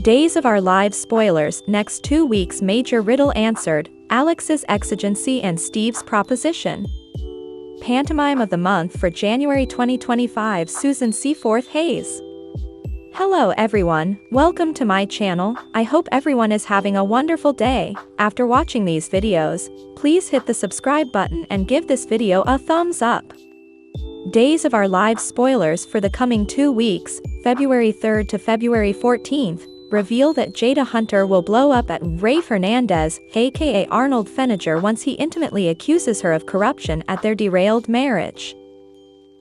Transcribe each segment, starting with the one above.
Days of Our Lives spoilers. Next 2 weeks major riddle answered, Alex's exigency and Steve's proposition. Pantomime of the month for January 2025, Susan Seaforth Hayes. Hello everyone, welcome to my channel. I hope everyone is having a wonderful day. After watching these videos, please hit the subscribe button and give this video a thumbs up. Days of Our Lives spoilers for the coming 2 weeks, February 3rd to February 14th, reveal that Jada Hunter will blow up at Rafe Hernandez, aka Arnold Feniger, once he intimately accuses her of corruption at their derailed marriage.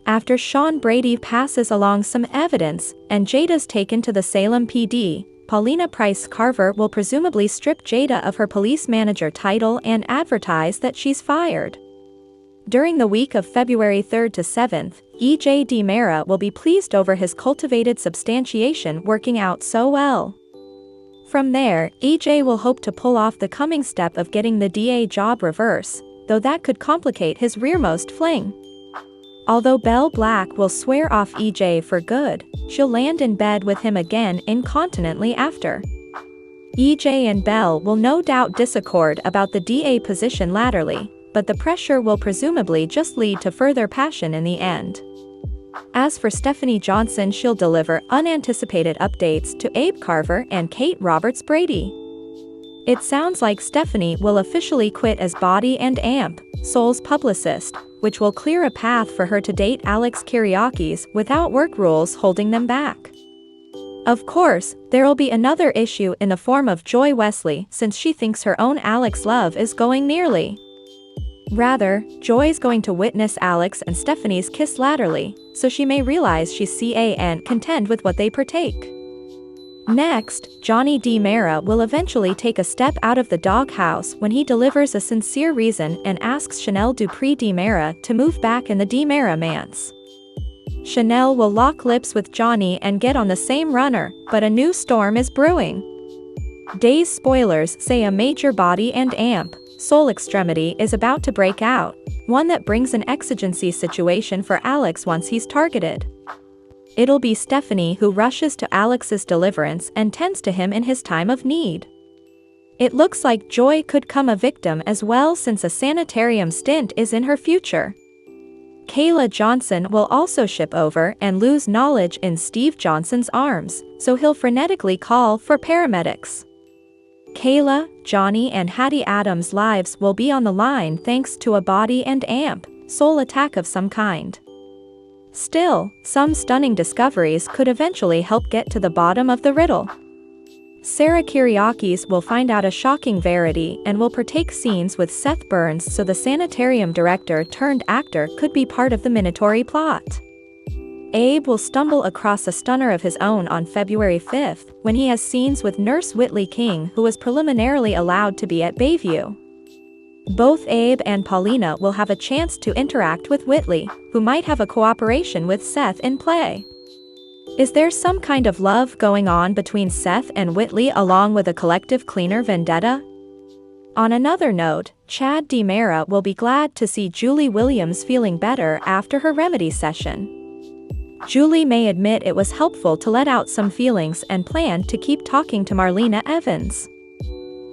After Sean Brady passes along some evidence, and Jada's taken to the Salem PD, Paulina Price Carver will presumably strip Jada of her police manager title and advertise that she's fired. During the week of February 3rd to 7th, E.J. DiMera will be pleased over his cultivated substantiation working out so well. From there, E.J. will hope to pull off the coming step of getting the DA job reverse, though that could complicate his rearmost fling. Although Belle Black will swear off E.J. for good, she'll land in bed with him again incontinently after. E.J. and Belle will no doubt disaccord about the DA position latterly, but the pressure will presumably just lead to further passion in the end. As for Stephanie Johnson, she'll deliver unanticipated updates to Abe Carver and Kate Roberts Brady. It sounds like Stephanie will officially quit as Body and Amp, Soul's publicist, which will clear a path for her to date Alex Kyriakis without work rules holding them back. Of course, there'll be another issue in the form of Joy Wesley, since she thinks her own Alex love is going nearly. Rather, Joy's going to witness Alex and Stephanie's kiss latterly, so she may realize she's CA and contend with what they partake. Next, Johnny DiMera will eventually take a step out of the doghouse when he delivers a sincere reason and asks Chanel Dupree DiMera to move back in the DiMera manse. Chanel will lock lips with Johnny and get on the same runner, but a new storm is brewing. Days spoilers say a major Body and Amp, Soul extremity is about to break out, one that brings an exigency situation for Alex once he's targeted. It'll be Stephanie who rushes to Alex's deliverance and tends to him in his time of need. It looks like Joy could come a victim as well, since a sanitarium stint is in her future. Kayla Johnson will also ship over and lose knowledge in Steve Johnson's arms, so he'll frenetically call for paramedics. Kayla, Johnny and Hattie Adams' lives will be on the line thanks to a Body and Amp, Soul attack of some kind. Still, some stunning discoveries could eventually help get to the bottom of the riddle. Sarah Kyriakis will find out a shocking verity and will partake scenes with Seth Burns, so the sanitarium director turned actor could be part of the Minatory plot. Abe will stumble across a stunner of his own on February 5th, when he has scenes with Nurse Whitley King, who was preliminarily allowed to be at Bayview. Both Abe and Paulina will have a chance to interact with Whitley, who might have a cooperation with Seth in play. Is there some kind of love going on between Seth and Whitley along with a collective cleaner vendetta? On another note, Chad DiMera will be glad to see Julie Williams feeling better after her remedy session. Julie may admit it was helpful to let out some feelings and plan to keep talking to Marlena Evans.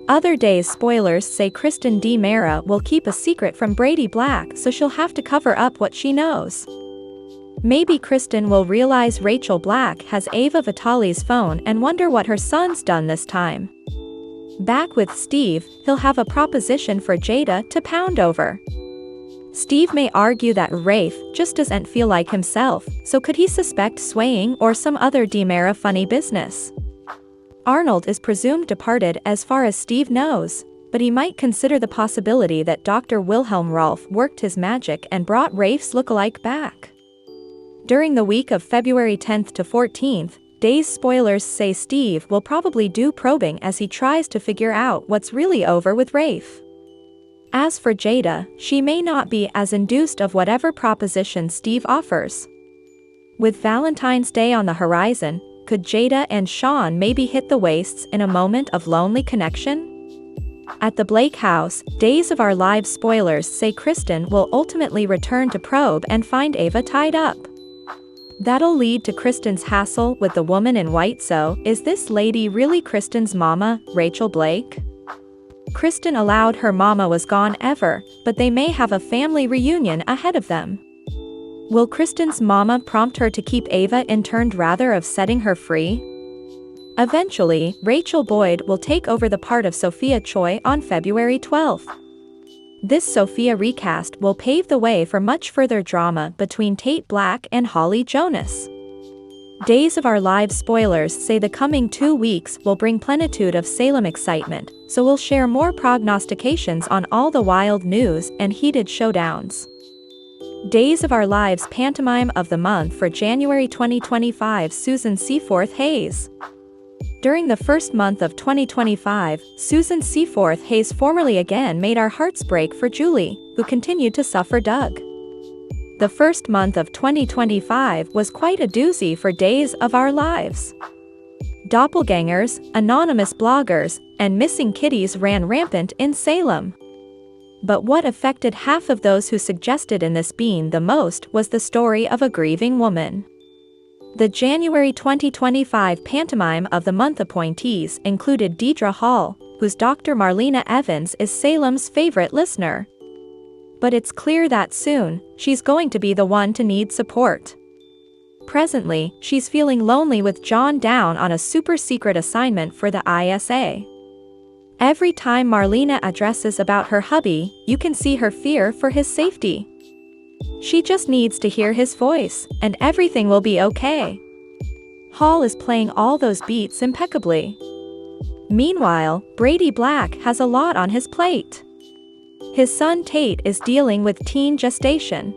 Other days spoilers say Kristen DiMera will keep a secret from Brady Black, so she'll have to cover up what she knows. Maybe Kristen will realize Rachel Black has Ava Vitale's phone and wonder what her son's done this time. Back with Steve, he'll have a proposition for Jada to pound over. Steve may argue that Rafe just doesn't feel like himself, so could he suspect swaying or some other DiMera funny business? Arnold is presumed departed as far as Steve knows, but he might consider the possibility that Dr. Wilhelm Rolf worked his magic and brought Rafe's lookalike back. During the week of February 10th to 14th, Days spoilers say Steve will probably do probing as he tries to figure out what's really over with Rafe. As for Jada, she may not be as induced of whatever proposition Steve offers. With Valentine's Day on the horizon, could Jada and Sean maybe hit the wastes in a moment of lonely connection? At the Blake house, Days of Our Lives spoilers say Kristen will ultimately return to probe and find Ava tied up. That'll lead to Kristen's hassle with the woman in white. So, is this lady really Kristen's mama, Rachel Blake? Kristen allowed her mama was gone ever, but they may have a family reunion ahead of them. Will Kristen's mama prompt her to keep Ava interned rather of setting her free? Eventually, Rachel Boyd will take over the part of Sophia Choi on February 12th. This Sophia recast will pave the way for much further drama between Tate Black and Holly Jonas. Days of Our Lives spoilers say the coming 2 weeks will bring plenitude of Salem excitement, so we'll share more prognostications on all the wild news and heated showdowns. Days of Our Lives pantomime of the month for January 2025 Susan Seaforth Hayes. During the first month of 2025, Susan Seaforth Hayes formerly again made our hearts break for Julie, who continued to suffer Doug. The first month of 2025 was quite a doozy for Days of Our Lives. Doppelgangers, anonymous bloggers, and missing kitties ran rampant in Salem. But what affected half of those who suggested in this being the most was the story of a grieving woman. The January 2025 Pantomime of the Month appointees included Deidre Hall, whose Dr. Marlena Evans is Salem's favorite listener. But it's clear that soon, she's going to be the one to need support. Presently, she's feeling lonely with John down on a super-secret assignment for the ISA. Every time Marlena addresses about her hubby, you can see her fear for his safety. She just needs to hear his voice, and everything will be okay. Hall is playing all those beats impeccably. Meanwhile, Brady Black has a lot on his plate. His son Tate is dealing with teen gestation.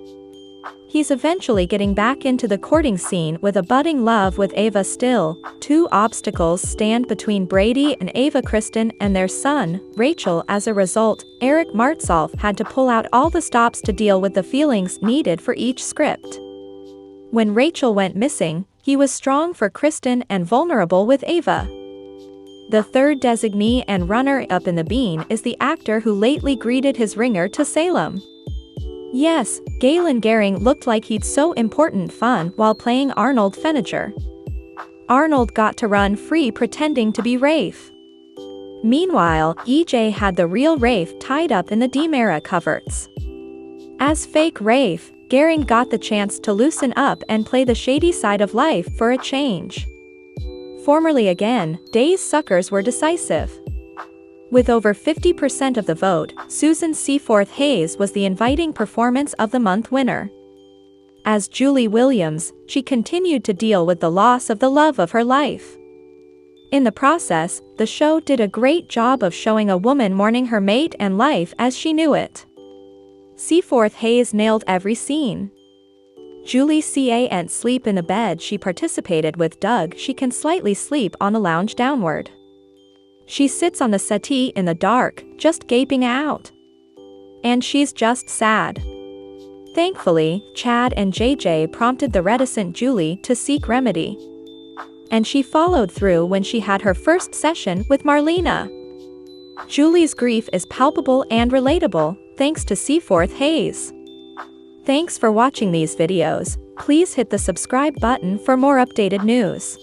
He's eventually getting back into the courting scene with a budding love with Ava still. 2 obstacles stand between Brady and Ava: Kristen and their son, Rachel. As a result, Eric Martsolf had to pull out all the stops to deal with the feelings needed for each script. When Rachel went missing, he was strong for Kristen and vulnerable with Ava. The third designee and runner-up in the bean is the actor who lately greeted his ringer to Salem. Yes, Galen Gehring looked like he'd so important fun while playing Arnold Feniger. Arnold got to run free pretending to be Rafe. Meanwhile, EJ had the real Rafe tied up in the DiMera coverts. As fake Rafe, Gehring got the chance to loosen up and play the shady side of life for a change. Formerly again, Days suckers were decisive. With over 50% of the vote, Susan Seaforth Hayes was the inviting performance of the month winner. As Julie Williams, she continued to deal with the loss of the love of her life. In the process, the show did a great job of showing a woman mourning her mate and life as she knew it. Seaforth Hayes nailed every scene. Julie can't sleep in the bed she participated with Doug. She can slightly sleep on a lounge downward. She sits on the settee in the dark, just gaping out. And she's just sad. Thankfully, Chad and JJ prompted the reticent Julie to seek remedy. And she followed through when she had her first session with Marlena. Julie's grief is palpable and relatable, thanks to Seaforth Hayes. Thanks for watching these videos. Please hit the subscribe button for more updated news.